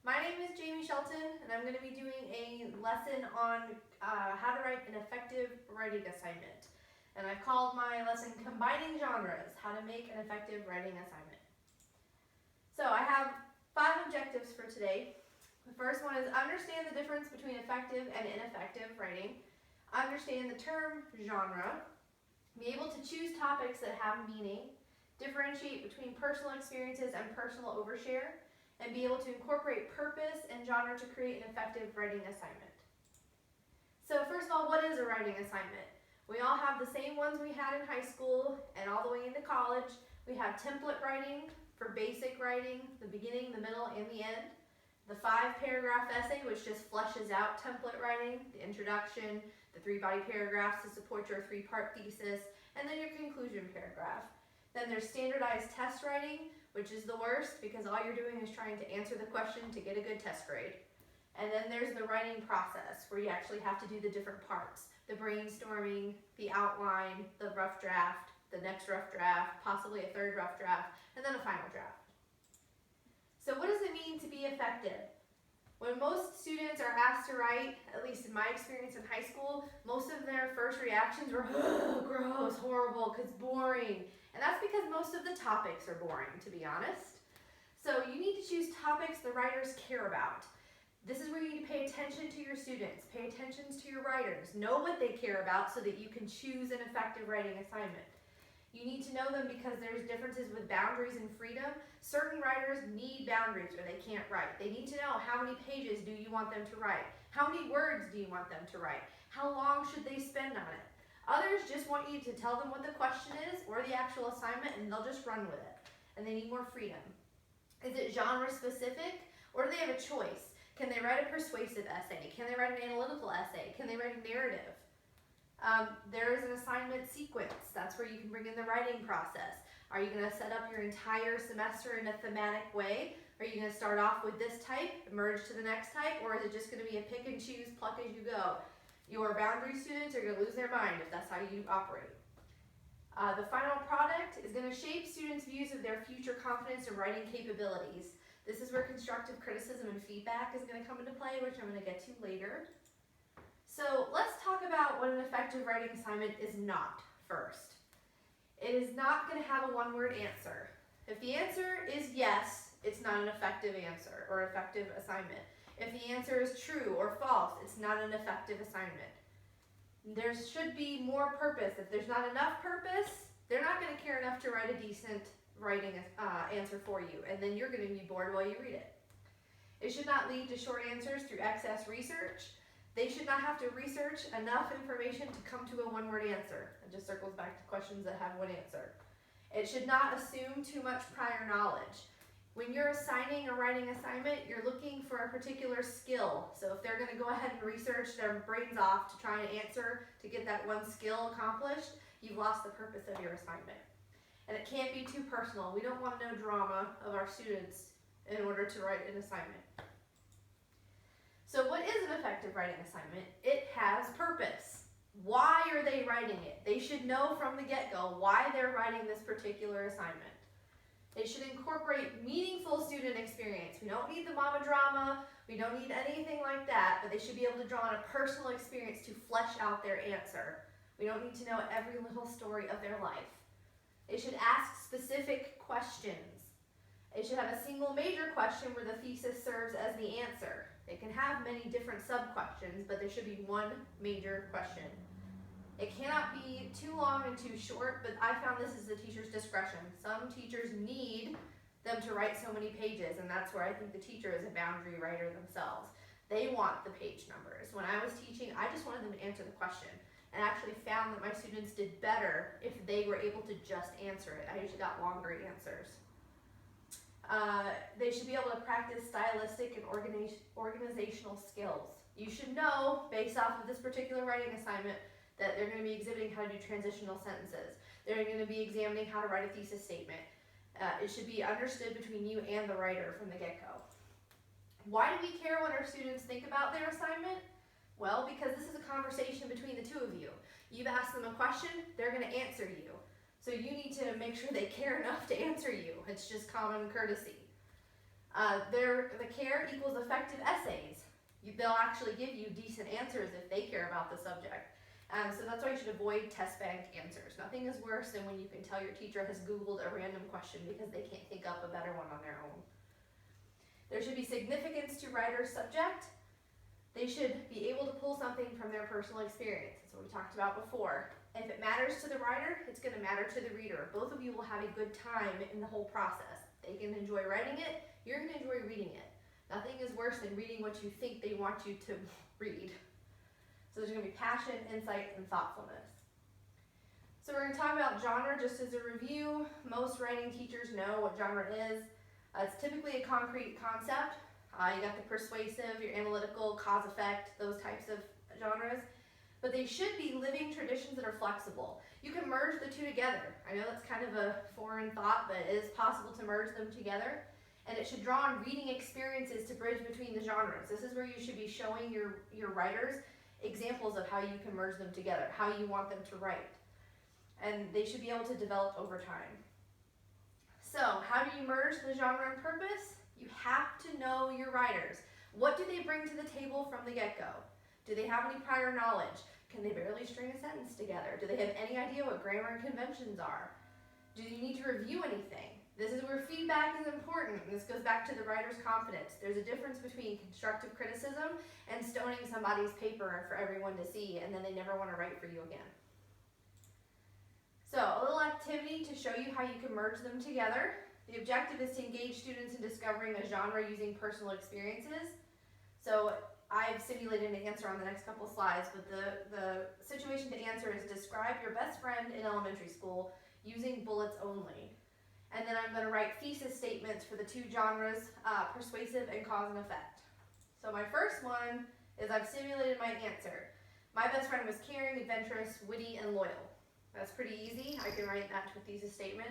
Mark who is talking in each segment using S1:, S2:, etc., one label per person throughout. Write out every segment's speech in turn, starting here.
S1: My name is Jamie Shelton, and I'm going to be doing a lesson on how to write an effective writing assignment. And I've called my lesson Combining Genres, How to Make an Effective Writing Assignment. So I have 5 objectives for today. The first one is understand the difference between effective and ineffective writing, understand the term genre, be able to choose topics that have meaning, differentiate between personal experiences and personal overshare, and be able to incorporate purpose and genre to create an effective writing assignment. So first of all, what is a writing assignment? We all have the same ones we had in high school and all the way into college. We have template writing for basic writing, the beginning, the middle, and the end. The 5-paragraph essay, which just fleshes out template writing, the introduction, the 3 body paragraphs to support your 3-part thesis, and then your conclusion paragraph. Then there's standardized test writing, which is the worst because all you're doing is trying to answer the question to get a good test grade. And then there's the writing process where you actually have to do the different parts, the brainstorming, the outline, the rough draft, the next rough draft, possibly a 3rd rough draft, and then a final draft. So what does it mean to be effective? When most students are asked to write, at least in my experience in high school, most of their first reactions were, oh, gross, horrible, because boring. And that's because most of the topics are boring, to be honest. So you need to choose topics the writers care about. This is where you need to pay attention to your students, pay attention to your writers, know what they care about so that you can choose an effective writing assignment. You need to know them because there's differences with boundaries and freedom. Certain writers need boundaries or they can't write. They need to know how many pages do you want them to write? How many words do you want them to write? How long should they spend on it? Others just want you to tell them what the question is or the actual assignment and they'll just run with it. And they need more freedom. Is it genre specific or do they have a choice? Can they write a persuasive essay? Can they write an analytical essay? Can they write a narrative? There is an assignment sequence. That's where you can bring in the writing process. Are you going to set up your entire semester in a thematic way? Are you going to start off with this type, merge to the next type, or is it just going to be a pick and choose, pluck as you go? Your boundary students are going to lose their mind if that's how you operate. The final product is going to shape students' views of their future confidence and writing capabilities. This is where constructive criticism and feedback is going to come into play, which I'm going to get to later. So let's talk about what an effective writing assignment is not first. It is not going to have a one-word answer. If the answer is yes, it's not an effective answer or effective assignment. If the answer is true or false, it's not an effective assignment. There should be more purpose. If there's not enough purpose, they're not going to care enough to write a decent writing answer for you, and then you're going to be bored while you read it. It should not lead to short answers through excess research. They should not have to research enough information to come to a one-word answer. It just circles back to questions that have one answer. It should not assume too much prior knowledge. When you're assigning a writing assignment, you're looking for a particular skill. So if they're going to go ahead and research their brains off to try and answer to get that one skill accomplished, you've lost the purpose of your assignment. And it can't be too personal. We don't want no drama of our students in order to write an assignment. So what is an effective writing assignment? It has purpose. Why are they writing it? They should know from the get-go why they're writing this particular assignment. It should incorporate meaningful student experience. We don't need the mama drama. We don't need anything like that, but they should be able to draw on a personal experience to flesh out their answer. We don't need to know every little story of their life. It should ask specific questions. It should have a single major question where the thesis serves as the answer. It can have many different sub-questions, but there should be one major question. It cannot be too long and too short, but I found this is the teacher's discretion. Some teachers need them to write so many pages, and that's where I think the teacher is a boundary writer themselves. They want the page numbers. When I was teaching, I just wanted them to answer the question, and actually found that my students did better if they were able to just answer it. I usually got longer answers. They should be able to practice stylistic and organizational skills. You should know, based off of this particular writing assignment, that they're going to be exhibiting how to do transitional sentences. They're going to be examining how to write a thesis statement. It should be understood between you and the writer from the get-go. Why do we care what our students think about their assignment? Well, because this is a conversation between the two of you. You've asked them a question, they're going to answer you. So you need to make sure they care enough to answer you. It's just common courtesy. The care equals effective essays. They'll actually give you decent answers if they care about the subject. So that's why you should avoid test bank answers. Nothing is worse than when you can tell your teacher has Googled a random question because they can't think up a better one on their own. There should be significance to writer's subject. They should be able to pull something from their personal experience. That's what we talked about before. If it matters to the writer, it's going to matter to the reader. Both of you will have a good time in the whole process. They can enjoy writing it, you're going to enjoy reading it. Nothing is worse than reading what you think they want you to read. So there's going to be passion, insight, and thoughtfulness. So we're going to talk about genre just as a review. Most writing teachers know what genre is. It's typically a concrete concept. You got the persuasive, your analytical, cause-effect, those types of genres. But they should be living traditions that are flexible. You can merge the two together. I know that's kind of a foreign thought, but it is possible to merge them together. And it should draw on reading experiences to bridge between the genres. This is where you should be showing your writers examples of how you can merge them together, how you want them to write. And they should be able to develop over time. So, how do you merge the genre and purpose? You have to know your writers. What do they bring to the table from the get-go? Do they have any prior knowledge? Can they barely string a sentence together? Do they have any idea what grammar and conventions are? Do you need to review anything? This is where feedback is important, and this goes back to the writer's confidence. There's a difference between constructive criticism and stoning somebody's paper for everyone to see, and then they never want to write for you again. So, a little activity to show you how you can merge them together. The objective is to engage students in discovering a genre using personal experiences. So, I've simulated an answer on the next couple slides, but the situation to answer is describe your best friend in elementary school using bullets only. And then I'm going to write thesis statements for the two genres, persuasive and cause and effect. So my first one is I've simulated my answer. My best friend was caring, adventurous, witty, and loyal. That's pretty easy. I can write that to a thesis statement.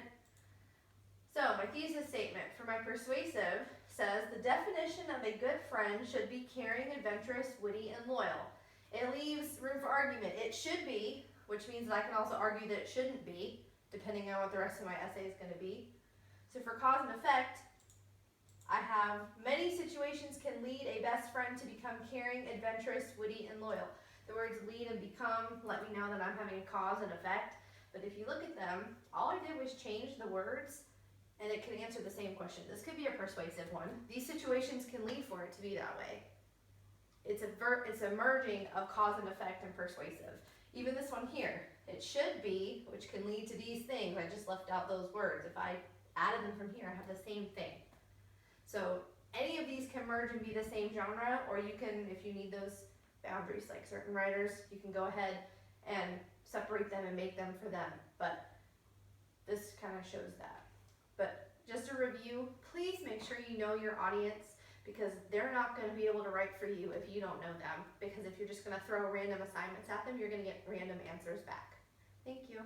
S1: So my thesis statement for my persuasive says the definition of a good friend should be caring, adventurous, witty, and loyal. It leaves room for argument. It should be, which means that I can also argue that it shouldn't be, depending on what the rest of my essay is going to be. So for cause and effect, I have many situations can lead a best friend to become caring, adventurous, witty, and loyal. The words lead and become let me know that I'm having a cause and effect. But if you look at them, all I did was change the words and it can answer the same question. This could be a persuasive one. These situations can lead for it to be that way. It's a merging of cause and effect and persuasive. Even this one here, it should be, which can lead to these things. I just left out those words. If I added them from here, I have the same thing. So any of these can merge and be the same genre, or you can, if you need those boundaries like certain writers, you can go ahead and separate them and make them for them. But this kind of shows that. But just a review, please make sure you know your audience, because they're not going to be able to write for you if you don't know them. Because if you're just going to throw random assignments at them, you're going to get random answers back. Thank you.